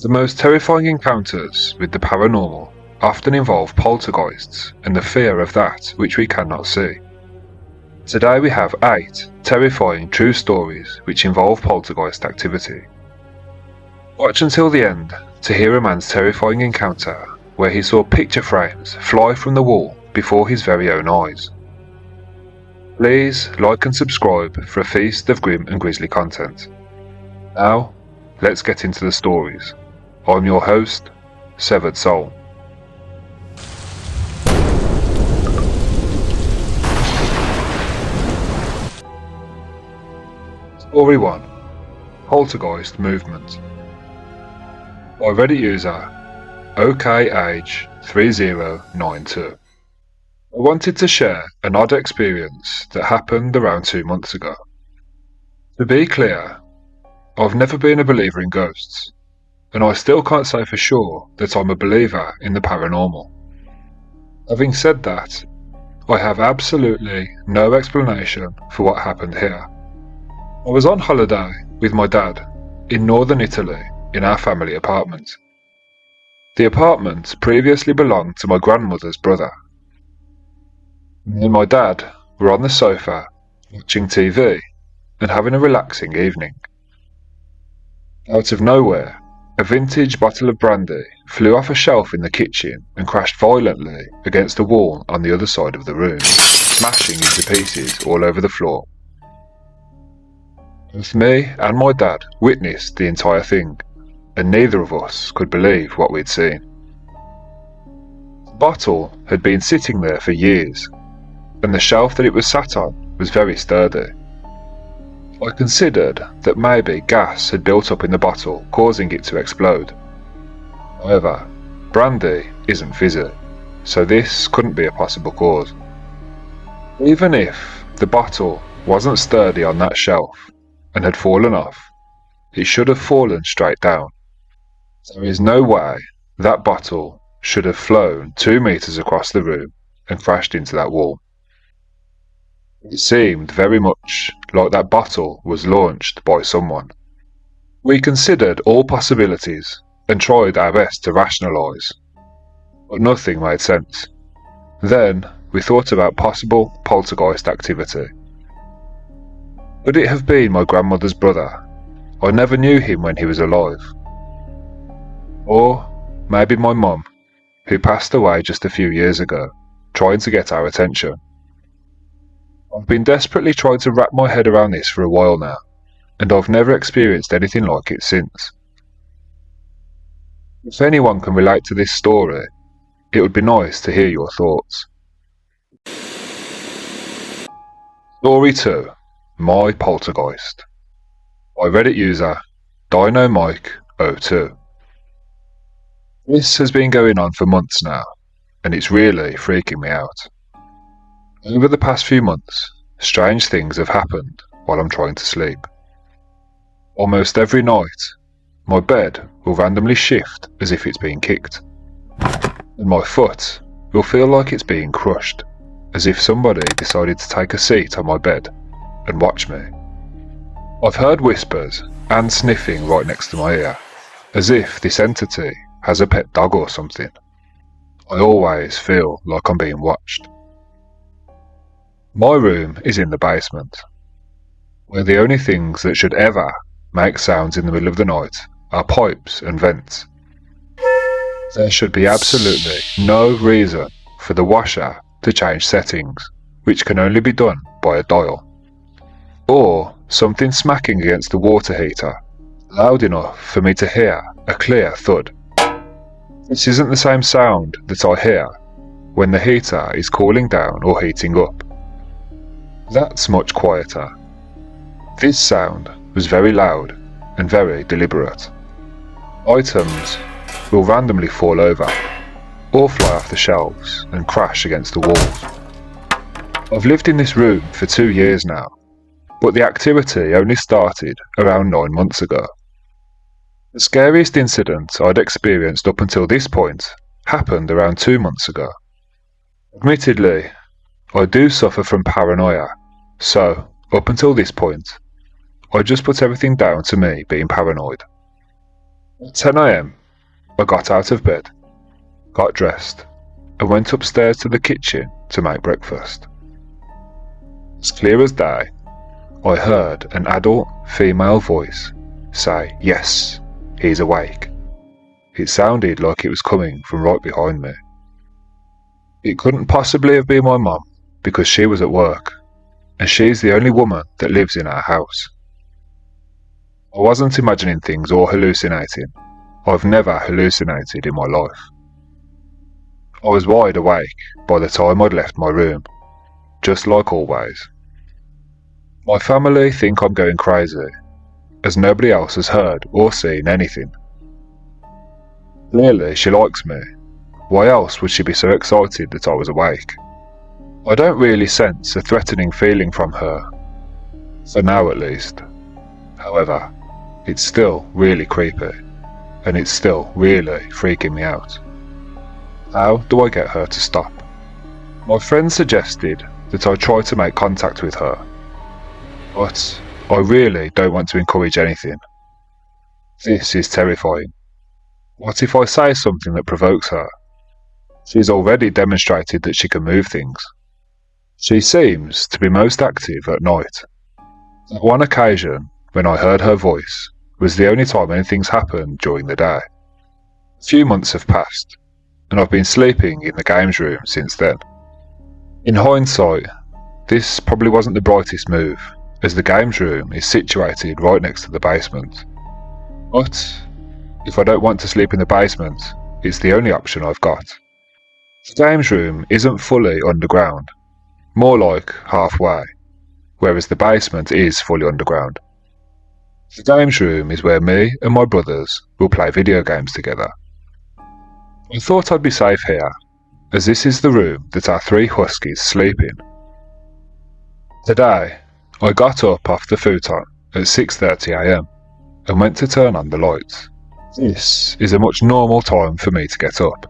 The most terrifying encounters with the paranormal often involve poltergeists and the fear of that which we cannot see. Today we have 8 terrifying true stories which involve poltergeist activity. Watch until the end to hear a man's terrifying encounter where he saw picture frames fly from the wall before his very own eyes. Please like and subscribe for a feast of grim and grisly content. Now, let's get into the stories. I'm your host, Severed Soul. Story 1. Poltergeist Movement. By Reddit user OKH3092. I wanted to share an odd experience that happened around 2 months ago. To be clear, I've never been a believer in ghosts, and I still can't say for sure that I'm a believer in the paranormal. Having said that, I have absolutely no explanation for what happened here. I was on holiday with my dad in northern Italy in our family apartment. The apartment previously belonged to my grandmother's brother. Me and my dad were on the sofa watching TV and having a relaxing evening. Out of nowhere, a vintage bottle of brandy flew off a shelf in the kitchen and crashed violently against a wall on the other side of the room, smashing into pieces all over the floor. Both me and my dad witnessed the entire thing, and neither of us could believe what we'd seen. The bottle had been sitting there for years, and the shelf that it was sat on was very sturdy. I considered that maybe gas had built up in the bottle, causing it to explode. However, brandy isn't fizzy, so this couldn't be a possible cause. Even if the bottle wasn't sturdy on that shelf and had fallen off, it should have fallen straight down. There is no way that bottle should have flown 2 meters across the room and crashed into that wall. It seemed very much like that bottle was launched by someone. We considered all possibilities and tried our best to rationalise, but nothing made sense. Then we thought about possible poltergeist activity. Could it have been my grandmother's brother? I never knew him when he was alive. Or maybe my mum, who passed away just a few years ago, trying to get our attention. I've been desperately trying to wrap my head around this for a while now, and I've never experienced anything like it since. If anyone can relate to this story, it would be nice to hear your thoughts. Story 2. My Poltergeist. By Reddit user DinoMike02. This has been going on for months now, and it's really freaking me out. Over the past few months, strange things have happened while I'm trying to sleep. Almost every night, my bed will randomly shift as if it's being kicked, and my foot will feel like it's being crushed, as if somebody decided to take a seat on my bed and watch me. I've heard whispers and sniffing right next to my ear, as if this entity has a pet dog or something. I always feel like I'm being watched. My room is in the basement, where the only things that should ever make sounds in the middle of the night are pipes and vents. There should be absolutely no reason for the washer to change settings, which can only be done by a dial, or something smacking against the water heater, loud enough for me to hear a clear thud. This isn't the same sound that I hear when the heater is cooling down or heating up. That's much quieter. This sound was very loud and very deliberate. Items will randomly fall over, or fly off the shelves and crash against the walls. I've lived in this room for 2 years now, but the activity only started around 9 months ago. The scariest incident I'd experienced up until this point happened around 2 months ago. Admittedly, I do suffer from paranoia, so up until this point, I just put everything down to me being paranoid. At 10 a.m, I got out of bed, got dressed, and went upstairs to the kitchen to make breakfast. As clear as day, I heard an adult female voice say, "Yes, he's awake." It sounded like it was coming from right behind me. It couldn't possibly have been my mum, because she was at work, and she's the only woman that lives in our house. I wasn't imagining things or hallucinating. I've never hallucinated in my life. I was wide awake by the time I'd left my room, just like always. My family think I'm going crazy, as nobody else has heard or seen anything. Clearly she likes me. Why else would she be so excited that I was awake? I don't really sense a threatening feeling from her, for now at least. However, it's still really creepy, and it's still really freaking me out. How do I get her to stop? My friend suggested that I try to make contact with her, but I really don't want to encourage anything. This is terrifying. What if I say something that provokes her? She's already demonstrated that she can move things. She seems to be most active at night. That one occasion when I heard her voice was the only time anything's happened during the day. A few months have passed, and I've been sleeping in the games room since then. In hindsight, this probably wasn't the brightest move, as the games room is situated right next to the basement. But if I don't want to sleep in the basement, it's the only option I've got. The games room isn't fully underground, more like halfway, whereas the basement is fully underground. The games room is where me and my brothers will play video games together. I thought I'd be safe here, as this is the room that our 3 huskies sleep in. Today, I got up off the futon at 6:30 a.m. and went to turn on the lights. This is a much normal time for me to get up,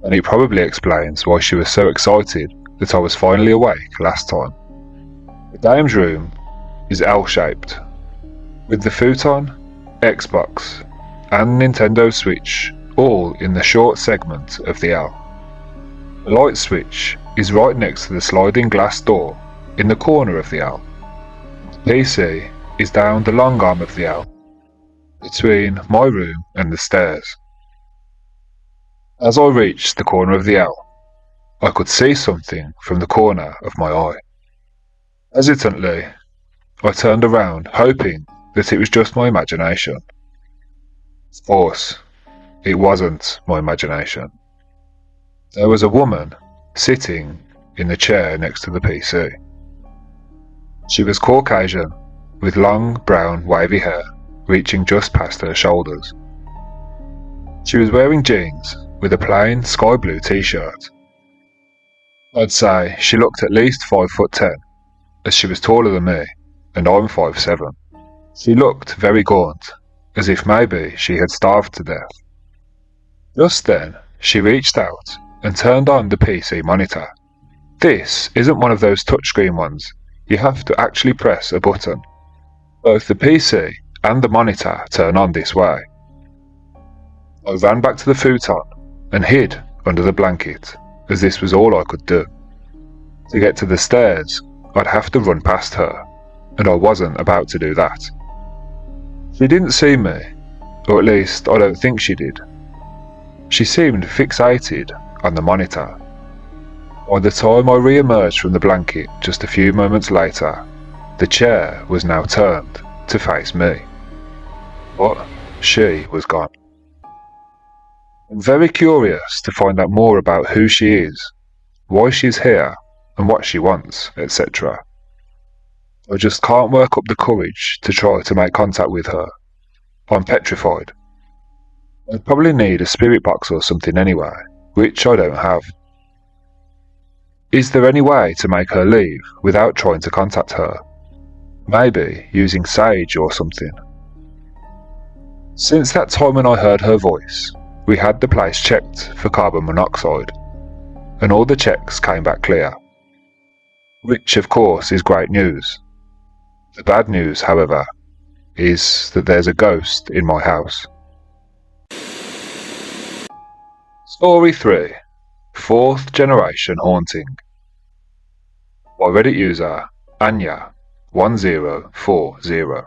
and it probably explains why she was so excited that I was finally awake last time. The games room is L-shaped, with the futon, Xbox, and Nintendo Switch all in the short segment of the L. The light switch is right next to the sliding glass door in the corner of the L. The PC is down the long arm of the L, between my room and the stairs. As I reached the corner of the L, I could see something from the corner of my eye. Hesitantly, I turned around, hoping that it was just my imagination. Of course, it wasn't my imagination. There was a woman sitting in the chair next to the PC. She was Caucasian, with long, brown, wavy hair reaching just past her shoulders. She was wearing jeans with a plain sky blue t-shirt. I'd say she looked at least 5'10", as she was taller than me, and I'm 5'7". She looked very gaunt, as if maybe she had starved to death. Just then, she reached out and turned on the PC monitor. This isn't one of those touchscreen ones. You have to actually press a button. Both the PC and the monitor turn on this way. I ran back to the futon and hid under the blanket, as this was all I could do. To get to the stairs, I'd have to run past her, and I wasn't about to do that. She didn't see me, or at least I don't think she did. She seemed fixated on the monitor. By the time I re-emerged from the blanket just a few moments later, the chair was now turned to face me. But she was gone. I'm very curious to find out more about who she is, why she's here, and what she wants, etc. I just can't work up the courage to try to make contact with her. I'm petrified. I'd probably need a spirit box or something anyway, which I don't have. Is there any way to make her leave without trying to contact her? Maybe using sage or something. Since that time when I heard her voice, we had the place checked for carbon monoxide, and all the checks came back clear. Which of course is great news. The bad news, however, is that there's a ghost in my house. Story 3. Fourth Generation Haunting. By Reddit user Anya1040.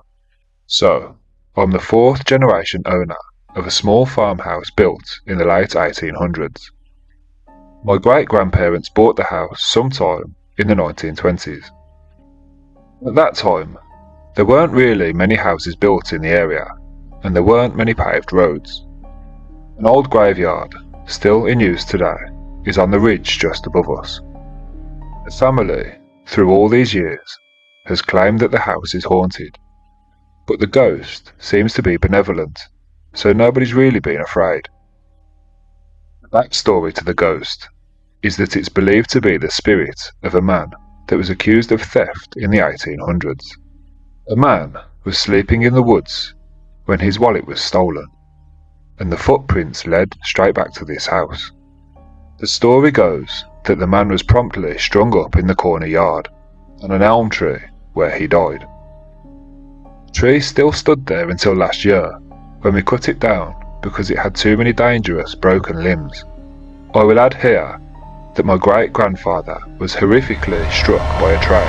So, I'm the fourth generation owner of a small farmhouse built in the late 1800s. My great-grandparents bought the house sometime in the 1920s. At that time, there weren't really many houses built in the area, and there weren't many paved roads. An old graveyard, still in use today, is on the ridge just above us. The family, through all these years, has claimed that the house is haunted, but the ghost seems to be benevolent, so nobody's really been afraid. The backstory to the ghost is that it's believed to be the spirit of a man that was accused of theft in the 1800s. A man was sleeping in the woods when his wallet was stolen, and the footprints led straight back to this house. The story goes that the man was promptly strung up in the corner yard on an elm tree where he died. The tree still stood there until last year, when we cut it down because it had too many dangerous broken limbs. I will add here that my great-grandfather was horrifically struck by a train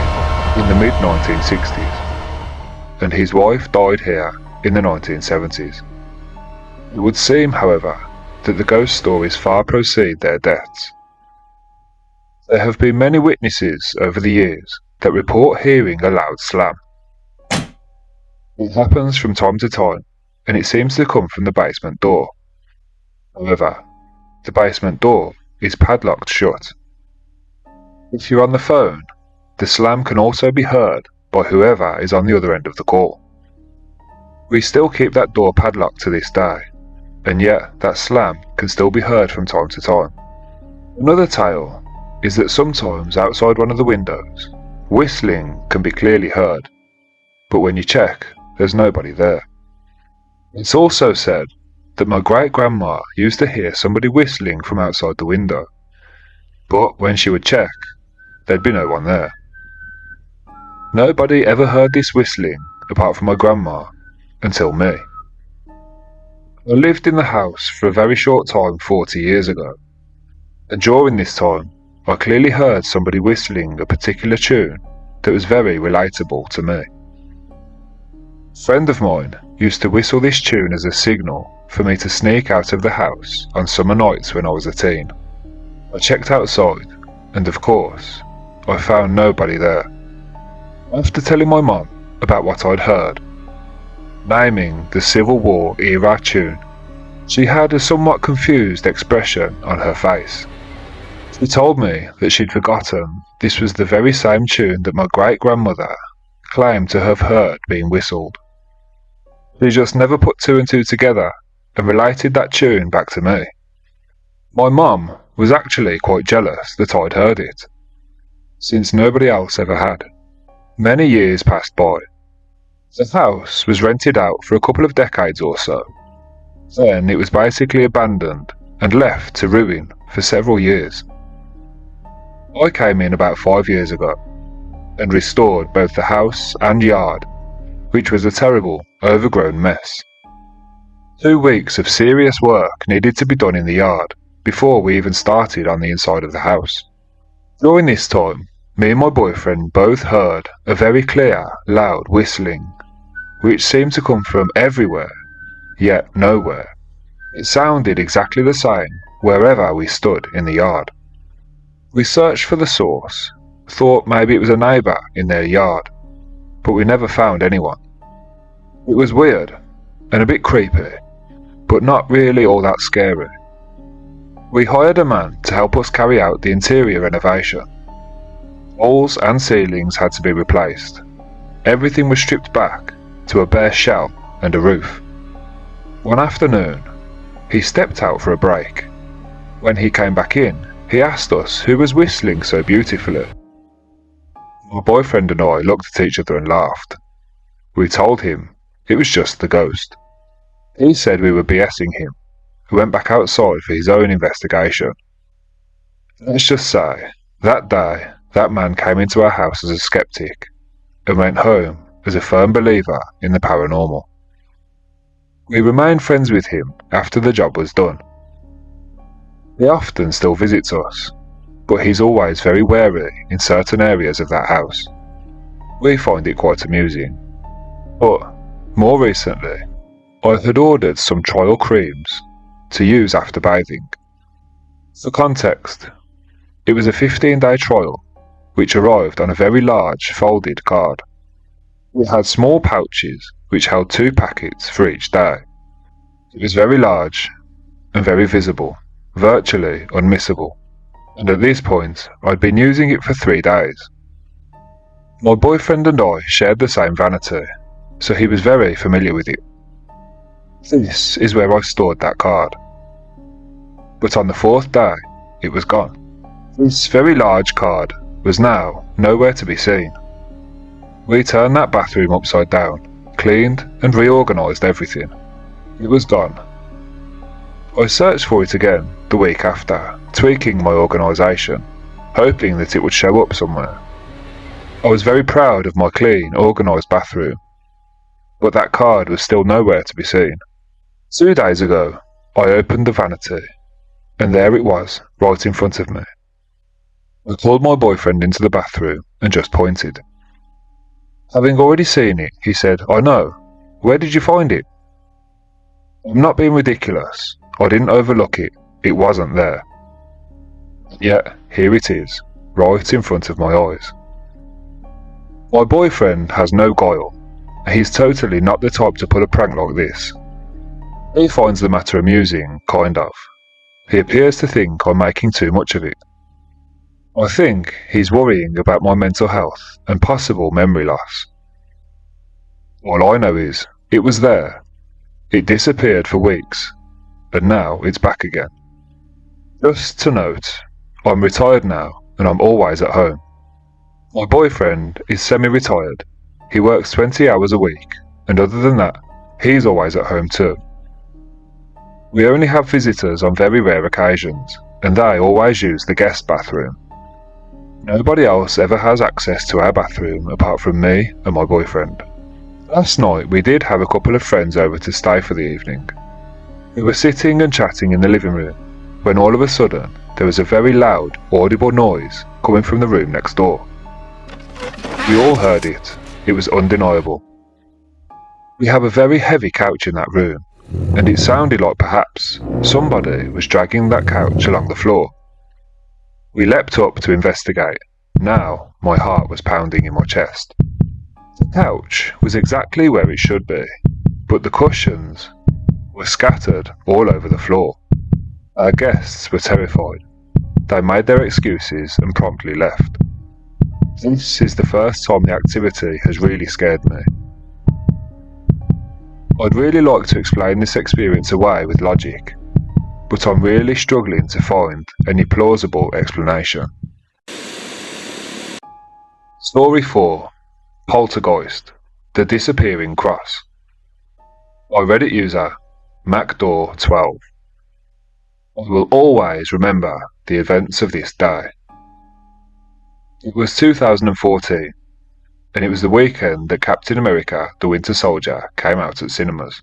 in the mid-1960s, and his wife died here in the 1970s. It would seem, however, that the ghost stories far precede their deaths. There have been many witnesses over the years that report hearing a loud slam. It happens from time to time, and it seems to come from the basement door. However, the basement door is padlocked shut. If you're on the phone, the slam can also be heard by whoever is on the other end of the call. We still keep that door padlocked to this day, and yet that slam can still be heard from time to time. Another tale is that sometimes outside one of the windows, whistling can be clearly heard, but when you check, there's nobody there. It's also said that my great-grandma used to hear somebody whistling from outside the window, but when she would check, there'd be no one there. Nobody ever heard this whistling apart from my grandma until me. I lived in the house for a very short time 40 years ago, and during this time I clearly heard somebody whistling a particular tune that was very relatable to me. A friend of mine used to whistle this tune as a signal for me to sneak out of the house on summer nights when I was a teen. I checked outside, and of course, I found nobody there. After telling my mum about what I'd heard, naming the Civil War era tune, she had a somewhat confused expression on her face. She told me that she'd forgotten this was the very same tune that my great-grandmother claimed to have heard being whistled. She just never put two and two together and related that tune back to me. My mum was actually quite jealous that I'd heard it, since nobody else ever had. Many years passed by. The house was rented out for a couple of decades or so. Then it was basically abandoned and left to ruin for several years. I came in about 5 years ago and restored both the house and yard, which was a terrible, overgrown mess. 2 weeks of serious work needed to be done in the yard before we even started on the inside of the house. During this time, me and my boyfriend both heard a very clear, loud whistling, which seemed to come from everywhere, yet nowhere. It sounded exactly the same wherever we stood in the yard. We searched for the source, thought maybe it was a neighbour in their yard, but we never found anyone. It was weird and a bit creepy, but not really all that scary. We hired a man to help us carry out the interior renovation. Walls and ceilings had to be replaced. Everything was stripped back to a bare shell and a roof. One afternoon, he stepped out for a break. When he came back in, he asked us who was whistling so beautifully. My boyfriend and I looked at each other and laughed. We told him it was just the ghost. He said we were BSing him, and went back outside for his own investigation. Let's just say, that day, that man came into our house as a skeptic, and went home as a firm believer in the paranormal. We remained friends with him after the job was done. He often still visits us, but he's always very wary in certain areas of that house. We find it quite amusing. But, more recently, I had ordered some trial creams to use after bathing. For context, it was a 15-day trial, which arrived on a very large folded card. It had small pouches which held 2 packets for each day. It was very large and very visible, virtually unmissable, and at this point I'd been using it for 3 days. My boyfriend and I shared the same vanity, so he was very familiar with it. This is where I stored that card. But on the 4th day, it was gone. This very large card was now nowhere to be seen. We turned that bathroom upside down, cleaned and reorganised everything. It was gone. I searched for it again the week after, tweaking my organisation, hoping that it would show up somewhere. I was very proud of my clean, organised bathroom, but that card was still nowhere to be seen. 2 days ago, I opened the vanity, and there it was, right in front of me. I called my boyfriend into the bathroom and just pointed. Having already seen it, he said, "I know. Where did you find it?" I'm not being ridiculous. I didn't overlook it. It wasn't there. Yet, here it is, right in front of my eyes. My boyfriend has no guile. He's totally not the type to pull a prank like this. He finds the matter amusing, kind of. He appears to think I'm making too much of it. I think he's worrying about my mental health and possible memory loss. All I know is, it was there. It disappeared for weeks, and now it's back again. Just to note, I'm retired now, and I'm always at home. My boyfriend is semi-retired. He works 20 hours a week, and other than that, he's always at home too. We only have visitors on very rare occasions, and they always use the guest bathroom. Nobody else ever has access to our bathroom apart from me and my boyfriend. Last night we did have a couple of friends over to stay for the evening. We were sitting and chatting in the living room, when all of a sudden there was a very loud, audible noise coming from the room next door. We all heard it. It was undeniable. We have a very heavy couch in that room, and it sounded like perhaps somebody was dragging that couch along the floor. We leapt up to investigate. Now my heart was pounding in my chest. The couch was exactly where it should be, but the cushions were scattered all over the floor. Our guests were terrified. They made their excuses and promptly left. This is the first time the activity has really scared me. I'd really like to explain this experience away with logic, but I'm really struggling to find any plausible explanation. Story 4. Poltergeist, the disappearing cross. By Reddit user MacDor12. I will always remember the events of this day. It was 2014, and it was the weekend that Captain America: The Winter Soldier came out at cinemas.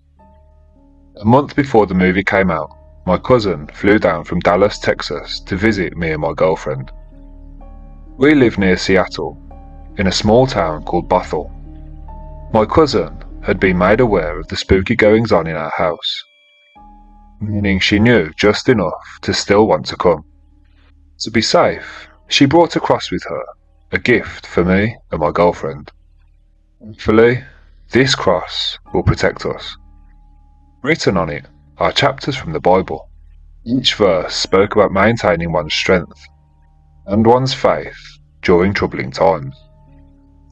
A month before the movie came out, my cousin flew down from Dallas, Texas to visit me and my girlfriend. We live near Seattle, in a small town called Bothell. My cousin had been made aware of the spooky goings-on in our house, meaning she knew just enough to still want to come. To be safe, she brought a cross with her, a gift for me and my girlfriend. Thankfully, this cross will protect us. Written on it are chapters from the Bible. Each verse spoke about maintaining one's strength and one's faith during troubling times.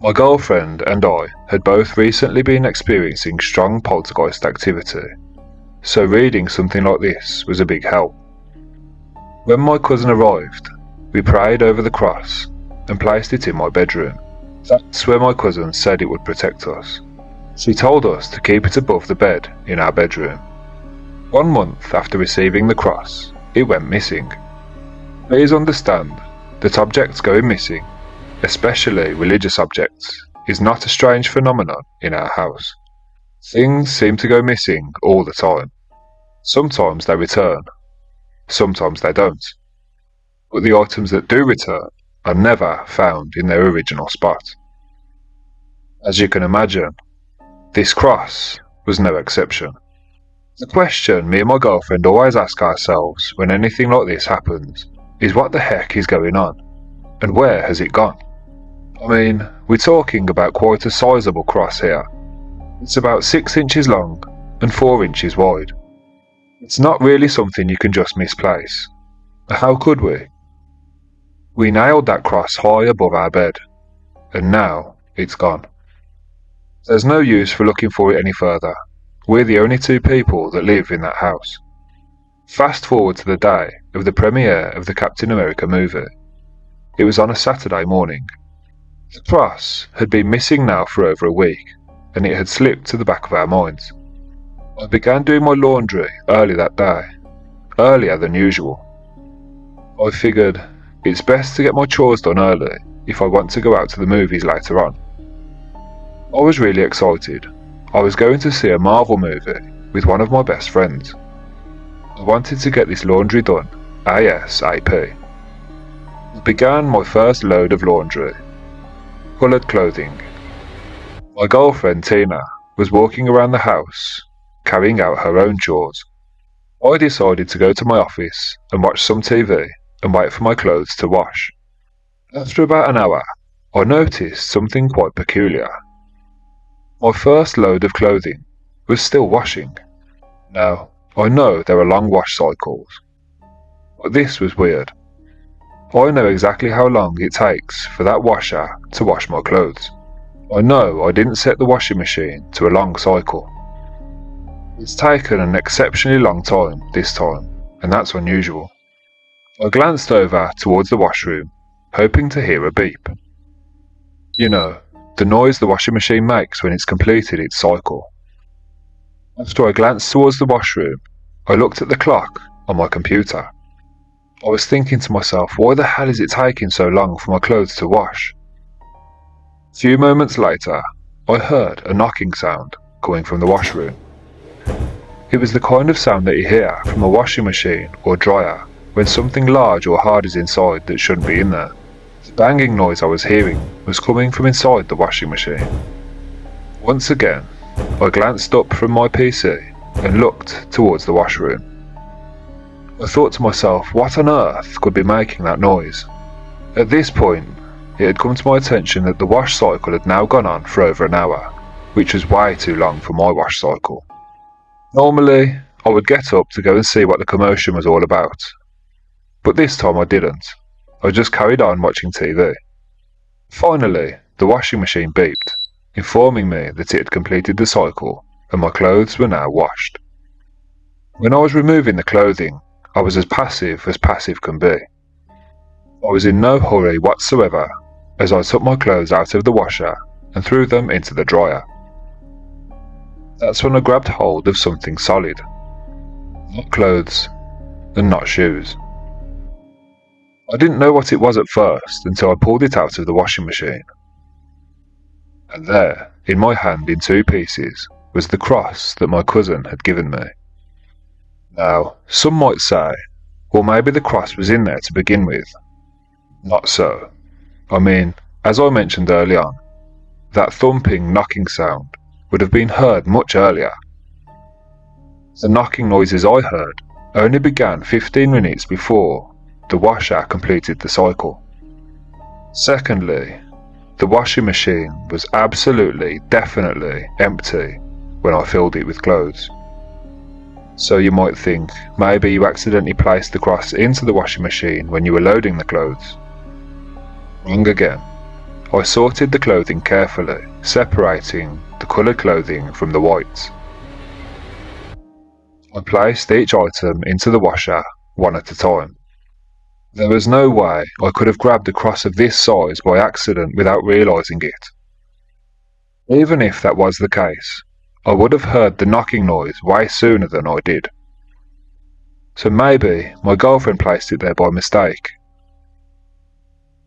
My girlfriend and I had both recently been experiencing strong poltergeist activity, so reading something like this was a big help. When my cousin arrived, we prayed over the cross and placed it in my bedroom. That's where my cousin said it would protect us. She told us to keep it above the bed in our bedroom. 1 month after receiving the cross, it went missing. Please understand that objects going missing, especially religious objects, is not a strange phenomenon in our house. Things seem to go missing all the time. Sometimes they return, sometimes they don't. But the items that do return are never found in their original spot. As you can imagine, this cross was no exception. The question me and my girlfriend always ask ourselves when anything like this happens is what the heck is going on, and where has it gone? I mean, we're talking about quite a sizable cross here. It's about 6 inches long and 4 inches wide. It's not really something you can just misplace. How could we? We nailed that cross high above our bed, and now it's gone. There's no use for looking for it any further. We're the only two people that live in that house. Fast forward to the day of the premiere of the Captain America movie. It was on a Saturday morning. The cross had been missing now for over a week, and it had slipped to the back of our minds. I began doing my laundry early that day, earlier than usual. I figured it's best to get my chores done early if I want to go out to the movies later on. I was really excited. I was going to see a Marvel movie with one of my best friends. I wanted to get this laundry done ASAP. I began my first load of laundry. Coloured clothing. My girlfriend Tina was walking around the house, carrying out her own chores. I decided to go to my office and watch some TV and wait for my clothes to wash. After about an hour, I noticed something quite peculiar. My first load of clothing was still washing. Now, I know there are long wash cycles, but this was weird. I know exactly how long it takes for that washer to wash my clothes. I know I didn't set the washing machine to a long cycle. It's taken an exceptionally long time this time, and that's unusual. I glanced over towards the washroom, hoping to hear a beep. You know, the noise the washing machine makes when it's completed its cycle. After I glanced towards the washroom, I looked at the clock on my computer. I was thinking to myself, why the hell is it taking so long for my clothes to wash? A few moments later, I heard a knocking sound coming from the washroom. It was the kind of sound that you hear from a washing machine or dryer when something large or hard is inside that shouldn't be in there. The banging noise I was hearing was coming from inside the washing machine. Once again, I glanced up from my PC and looked towards the washroom. I thought to myself, what on earth could be making that noise? At this point, it had come to my attention that the wash cycle had now gone on for over an hour, which was way too long for my wash cycle. Normally, I would get up to go and see what the commotion was all about, but this time I didn't. I just carried on watching TV. Finally, the washing machine beeped, informing me that it had completed the cycle and my clothes were now washed. When I was removing the clothing, I was as passive can be. I was in no hurry whatsoever as I took my clothes out of the washer and threw them into the dryer. That's when I grabbed hold of something solid. Not clothes, and not shoes. I didn't know what it was at first until I pulled it out of the washing machine. And there, in my hand in 2 pieces, was the cross that my cousin had given me. Now, some might say, well, maybe the cross was in there to begin with. Not so. I mean, as I mentioned early on, that thumping, knocking sound would have been heard much earlier. The knocking noises I heard only began 15 minutes before the washer completed the cycle. Secondly, the washing machine was absolutely, definitely empty when I filled it with clothes. So you might think, maybe you accidentally placed the cross into the washing machine when you were loading the clothes. Wrong again. I sorted the clothing carefully, separating the coloured clothing from the whites. I placed each item into the washer, one at a time. There was no way I could have grabbed a cross of this size by accident without realising it. Even if that was the case, I would have heard the knocking noise way sooner than I did. So maybe my girlfriend placed it there by mistake.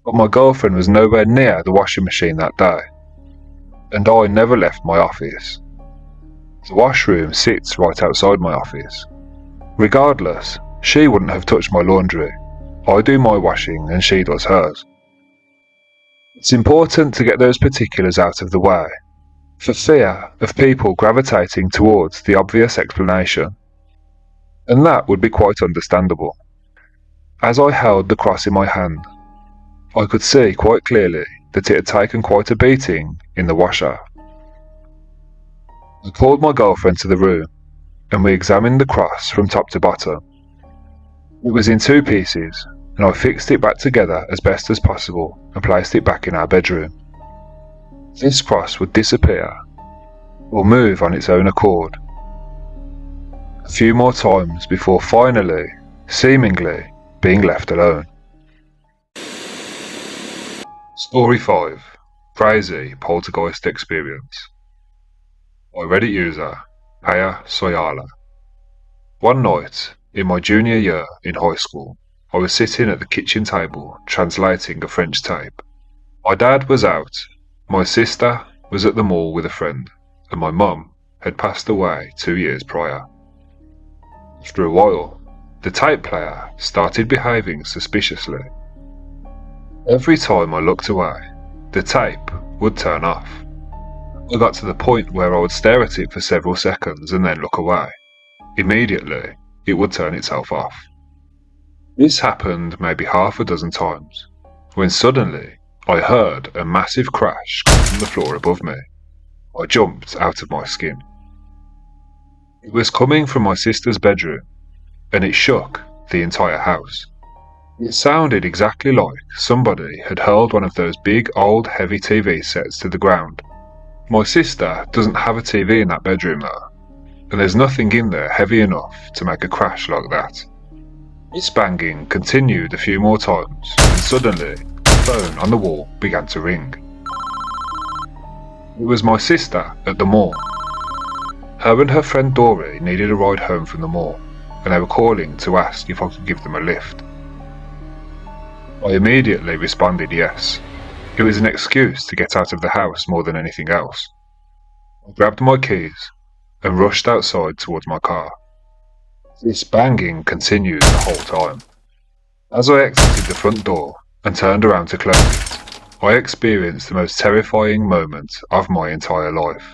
But my girlfriend was nowhere near the washing machine that day, and I never left my office. The washroom sits right outside my office. Regardless, She wouldn't have touched my laundry. I do my washing and she does hers. It's important to get those particulars out of the way, for fear of people gravitating towards the obvious explanation. And that would be quite understandable. As I held the cross in my hand, I could see quite clearly that it had taken quite a beating in the washer. I called my girlfriend to the room, and we examined the cross from top to bottom. It was in two pieces, and I fixed it back together as best as possible and placed it back in our bedroom. This cross would disappear, or move on its own accord, a few more times before finally, seemingly, being left alone. Story 5. Crazy Poltergeist Experience. By Reddit user Paya Soyala. One night, in my junior year in high school, I was sitting at the kitchen table translating a French tape. My dad was out, my sister was at the mall with a friend, and my mum had passed away 2 years prior. After a while, the tape player started behaving suspiciously. Every time I looked away, the tape would turn off. I got to the point where I would stare at it for several seconds and then look away. Immediately, it would turn itself off. This happened maybe half a dozen times, when suddenly I heard a massive crash come from the floor above me. I jumped out of my skin. It was coming from my sister's bedroom, and it shook the entire house. It sounded exactly like somebody had hurled one of those big old heavy TV sets to the ground. My sister doesn't have a TV in that bedroom though, and there's nothing in there heavy enough to make a crash like that. This banging continued a few more times, and suddenly the phone on the wall began to ring. It was my sister at the mall. Her and her friend Dory needed a ride home from the mall, and they were calling to ask if I could give them a lift. I immediately responded yes. It was an excuse to get out of the house more than anything else. I grabbed my keys and rushed outside towards my car. This banging continued the whole time. As I exited the front door and turned around to close it, I experienced the most terrifying moment of my entire life.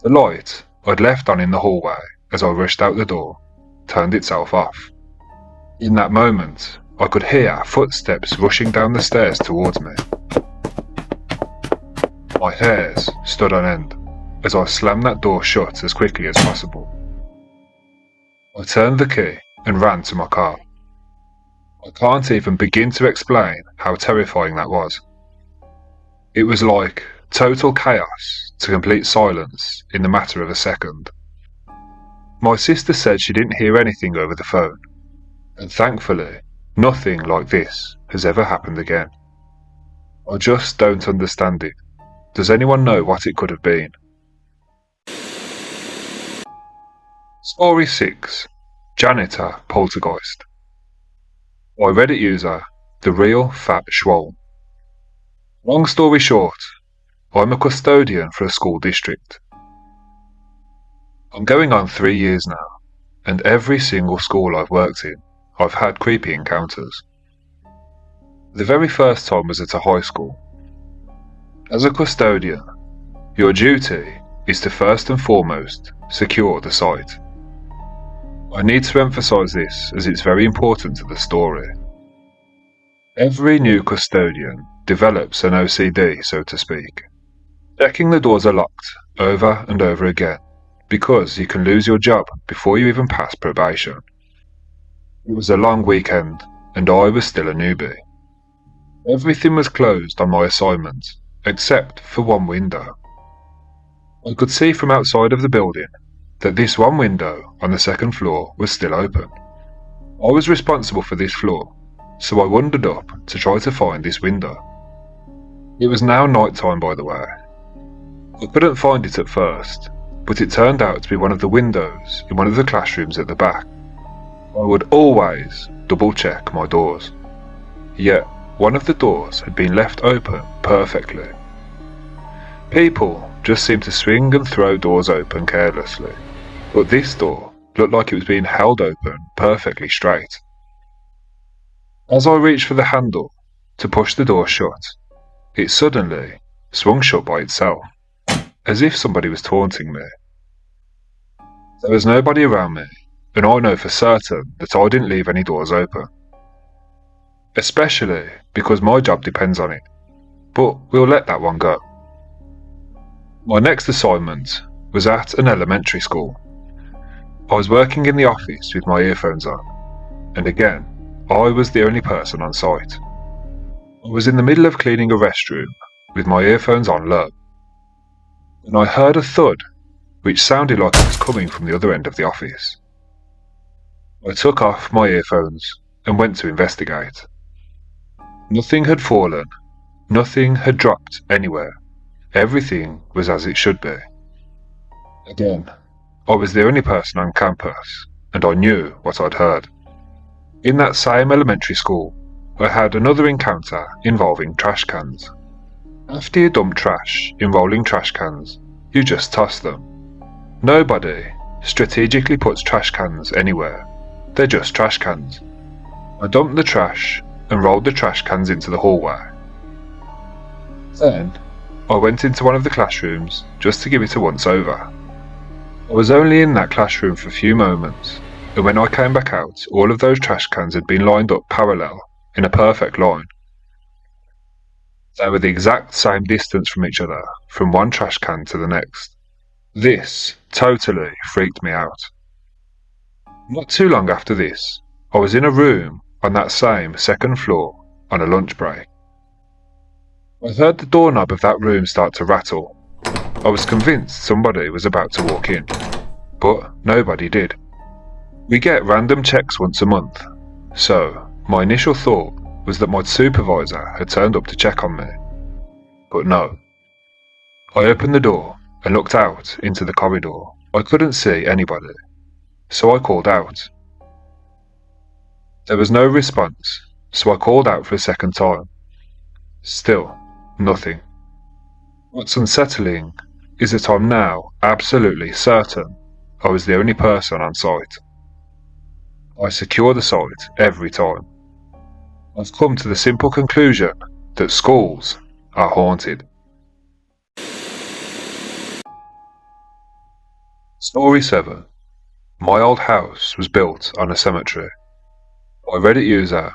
The light I'd left on in the hallway as I rushed out the door turned itself off. In that moment, I could hear footsteps rushing down the stairs towards me. My hairs stood on end as I slammed that door shut as quickly as possible. I turned the key and ran to my car. I can't even begin to explain how terrifying that was. It was like total chaos to complete silence in the matter of a second. My sister said she didn't hear anything over the phone, and thankfully, nothing like this has ever happened again. I just don't understand it. Does anyone know what it could have been? Story 6. Janitor Poltergeist. By Reddit user The Real Fat Schwoll. Long story short, I'm a custodian for a school district. I'm going on 3 years now, and every single school I've worked in, I've had creepy encounters. The very first time was at a high school. As a custodian, your duty is to first and foremost secure the site. I need to emphasise this as it's very important to the story. Every new custodian develops an OCD, so to speak. Checking the doors are locked over and over again, because you can lose your job before you even pass probation. It was a long weekend, and I was still a newbie. Everything was closed on my assignment, except for one window. I could see from outside of the building that this one window on the second floor was still open. I was responsible for this floor, so I wandered up to try to find this window. It was now night time, by the way. I couldn't find it at first, but it turned out to be one of the windows in one of the classrooms at the back. I would always double check my doors. Yet, one of the doors had been left open perfectly. People just seem to swing and throw doors open carelessly, but this door looked like it was being held open perfectly straight. As I reached for the handle to push the door shut, it suddenly swung shut by itself, as if somebody was taunting me. There was nobody around me, and I know for certain that I didn't leave any doors open. Especially because my job depends on it, but we'll let that one go. My next assignment was at an elementary school. I was working in the office with my earphones on, and again, I was the only person on site. I was in the middle of cleaning a restroom with my earphones on low, and I heard a thud which sounded like it was coming from the other end of the office. I took off my earphones and went to investigate. Nothing had fallen, nothing had dropped anywhere. Everything was as it should be. Again, I was the only person on campus, and I knew what I'd heard. In that same elementary school, I had another encounter involving trash cans. After you dump trash in rolling trash cans, you just toss them. Nobody strategically puts trash cans anywhere. They're just trash cans. I dumped the trash and rolled the trash cans into the hallway. Then, I went into one of the classrooms just to give it a once over. I was only in that classroom for a few moments, and when I came back out, all of those trash cans had been lined up parallel in a perfect line. They were the exact same distance from each other, from one trash can to the next. This totally freaked me out. Not too long after this, I was in a room on that same second floor on a lunch break. I heard the doorknob of that room start to rattle. I was convinced somebody was about to walk in, but nobody did. We get random checks once a month, so my initial thought was that my supervisor had turned up to check on me. But no. I opened the door and looked out into the corridor. I couldn't see anybody, so I called out. There was no response, so I called out for a second time. Still, nothing. What's unsettling is that I'm now absolutely certain I was the only person on site. I secure the site every time. I've come to the simple conclusion that schools are haunted. Story 7. My old house was built on a cemetery. By Reddit user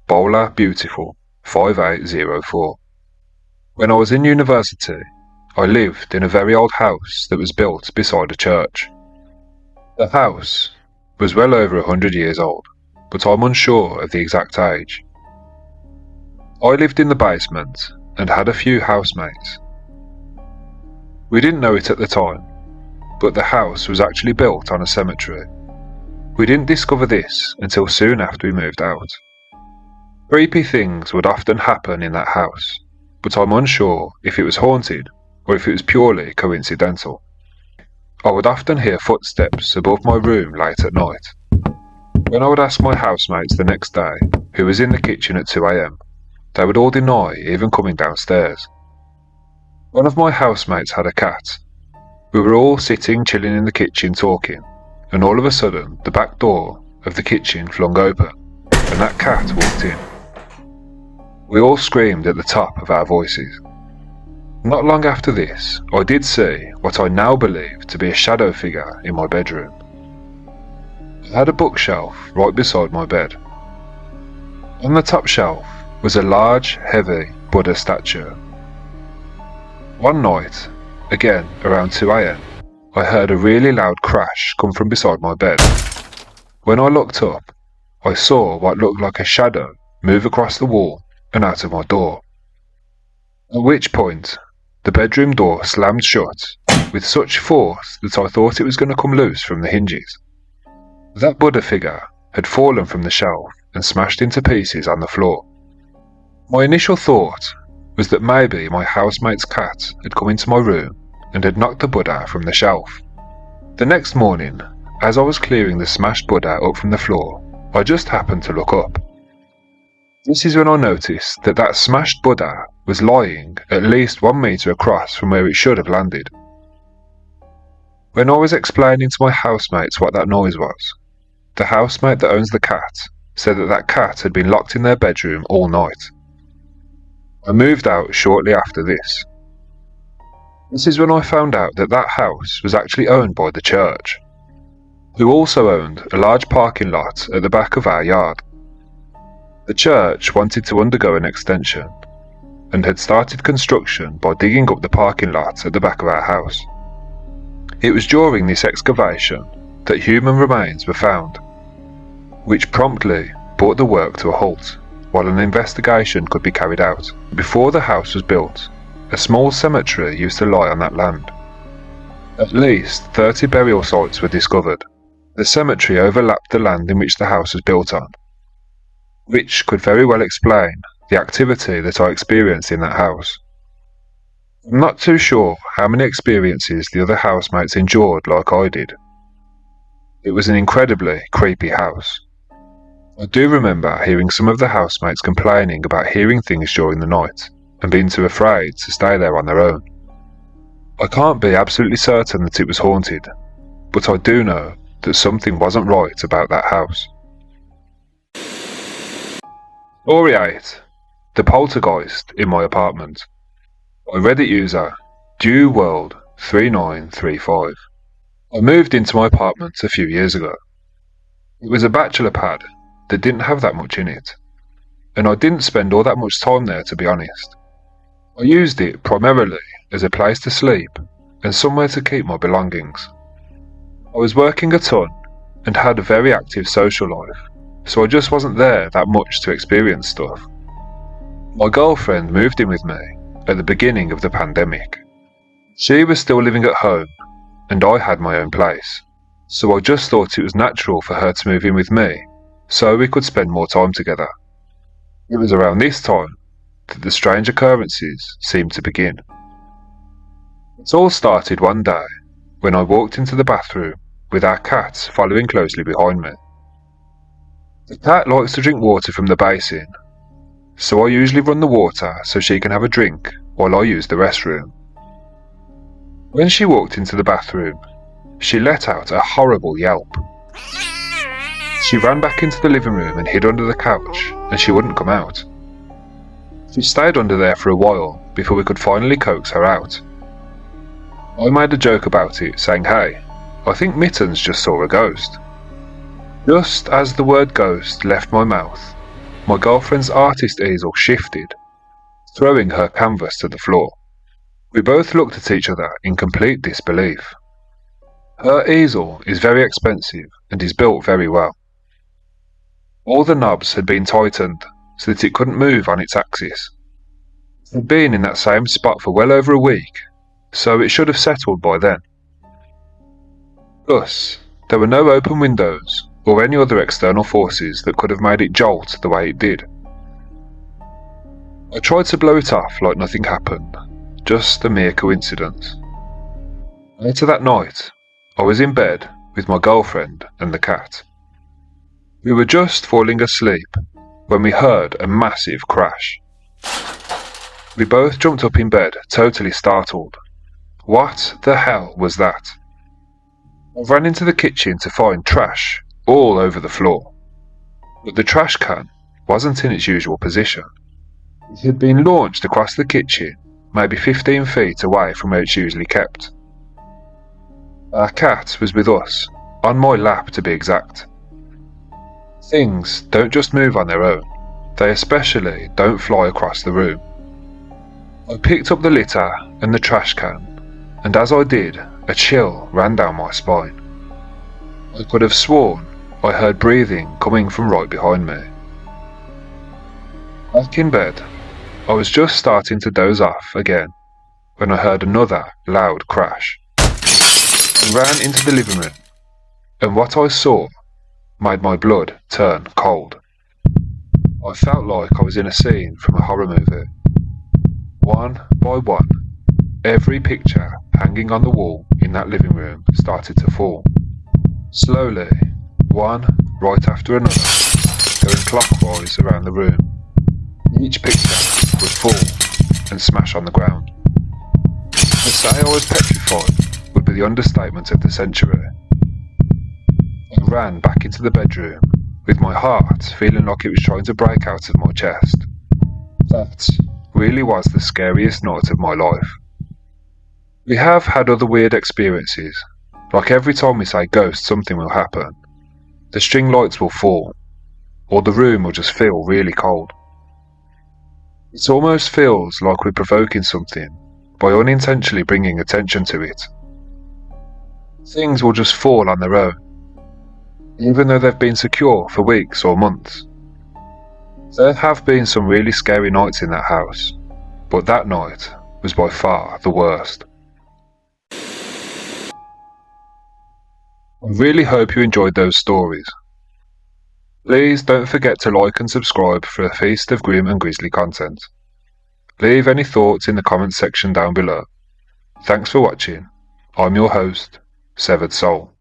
Bowler Beautiful 5804. When I was in university, I lived in a very old house that was built beside a church. The house was well over 100 years old, but I'm unsure of the exact age. I lived in the basement and had a few housemates. We didn't know it at the time, but the house was actually built on a cemetery. We didn't discover this until soon after we moved out. Creepy things would often happen in that house, but I'm unsure if it was haunted or if it was purely coincidental. I would often hear footsteps above my room late at night. When I would ask my housemates the next day who was in the kitchen at 2 AM, they would all deny even coming downstairs. One of my housemates had a cat. We were all sitting chilling in the kitchen talking, and all of a sudden the back door of the kitchen flung open, and that cat walked in. We all screamed at the top of our voices. Not long after this, I did see what I now believe to be a shadow figure in my bedroom. I had a bookshelf right beside my bed. On the top shelf was a large, heavy Buddha statue. One night, again around 2 AM, I heard a really loud crash come from beside my bed. When I looked up, I saw what looked like a shadow move across the wall and out of my door. At which point, the bedroom door slammed shut with such force that I thought it was going to come loose from the hinges. That Buddha figure had fallen from the shelf and smashed into pieces on the floor. My initial thought was that maybe my housemate's cat had come into my room and had knocked the Buddha from the shelf. The next morning, as I was clearing the smashed Buddha up from the floor, I just happened to look up. This is when I noticed that that smashed Buddha was lying at least 1 meter across from where it should have landed. When I was explaining to my housemates what that noise was, the housemate that owns the cat said that that cat had been locked in their bedroom all night. I moved out shortly after this. This is when I found out that that house was actually owned by the church, who also owned a large parking lot at the back of our yard. The church wanted to undergo an extension and had started construction by digging up the parking lot at the back of our house. It was during this excavation that human remains were found, which promptly brought the work to a halt while an investigation could be carried out. Before the house was built, a small cemetery used to lie on that land. At least 30 burial sites were discovered. The cemetery overlapped the land in which the house was built on, which could very well explain the activity that I experienced in that house. I'm not too sure how many experiences the other housemates endured like I did. It was an incredibly creepy house. I do remember hearing some of the housemates complaining about hearing things during the night and being too afraid to stay there on their own. I can't be absolutely certain that it was haunted, but I do know that something wasn't right about that house. Story 8. The Poltergeist in my apartment. By Reddit user DewWorld3935. I moved into my apartment a few years ago. It was a bachelor pad that didn't have that much in it, and I didn't spend all that much time there, to be honest. I used it primarily as a place to sleep and somewhere to keep my belongings. I was working a ton and had a very active social life, so I just wasn't there that much to experience stuff. My girlfriend moved in with me at the beginning of the pandemic. She was still living at home and I had my own place, so I just thought it was natural for her to move in with me so we could spend more time together. It was around this time that the strange occurrences seemed to begin. It all started one day when I walked into the bathroom with our cat following closely behind me. The cat likes to drink water from the basin, so I usually run the water so she can have a drink while I use the restroom. When she walked into the bathroom, she let out a horrible yelp. She ran back into the living room and hid under the couch, and she wouldn't come out. She stayed under there for a while before we could finally coax her out. I made a joke about it, saying, "Hey, I think Mittens just saw a ghost." Just as the word ghost left my mouth, my girlfriend's artist easel shifted, throwing her canvas to the floor. We both looked at each other in complete disbelief. Her easel is very expensive and is built very well. All the knobs had been tightened so that it couldn't move on its axis. It had been in that same spot for well over a week, so it should have settled by then. Plus, there were no open windows or any other external forces that could have made it jolt the way it did. I tried to blow it off like nothing happened, just a mere coincidence. Later that night, I was in bed with my girlfriend and the cat. We were just falling asleep when we heard a massive crash. We both jumped up in bed, totally startled. What the hell was that? I ran into the kitchen to find trash all over the floor, but the trash can wasn't in its usual position. It had been launched across the kitchen, maybe 15 feet away from where it's usually kept. Our cat was with us, on my lap to be exact. Things don't just move on their own, they especially don't fly across the room. I picked up the litter and the trash can, and as I did, a chill ran down my spine. I could have sworn I heard breathing coming from right behind me. Back in bed, I was just starting to doze off again when I heard another loud crash. I ran into the living room, and what I saw made my blood turn cold. I felt like I was in a scene from a horror movie. One by one, every picture hanging on the wall in that living room started to fall. Slowly, one right after another, going clockwise around the room. Each picture would fall and smash on the ground. To say I was petrified would be be the understatement of the century. I ran back into the bedroom, with my heart feeling like it was trying to break out of my chest. That really was the scariest night of my life. We have had other weird experiences, like every time we say ghost something will happen. The string lights will fall, or the room will just feel really cold. It almost feels like we're provoking something by unintentionally bringing attention to it. Things will just fall on their own, even though they've been secure for weeks or months. There have been some really scary nights in that house, but that night was by far the worst. I really hope you enjoyed those stories. Please don't forget to like and subscribe for a feast of grim and grisly content. Leave any thoughts in the comments section down below. Thanks for watching. I'm your host, Severed Soul.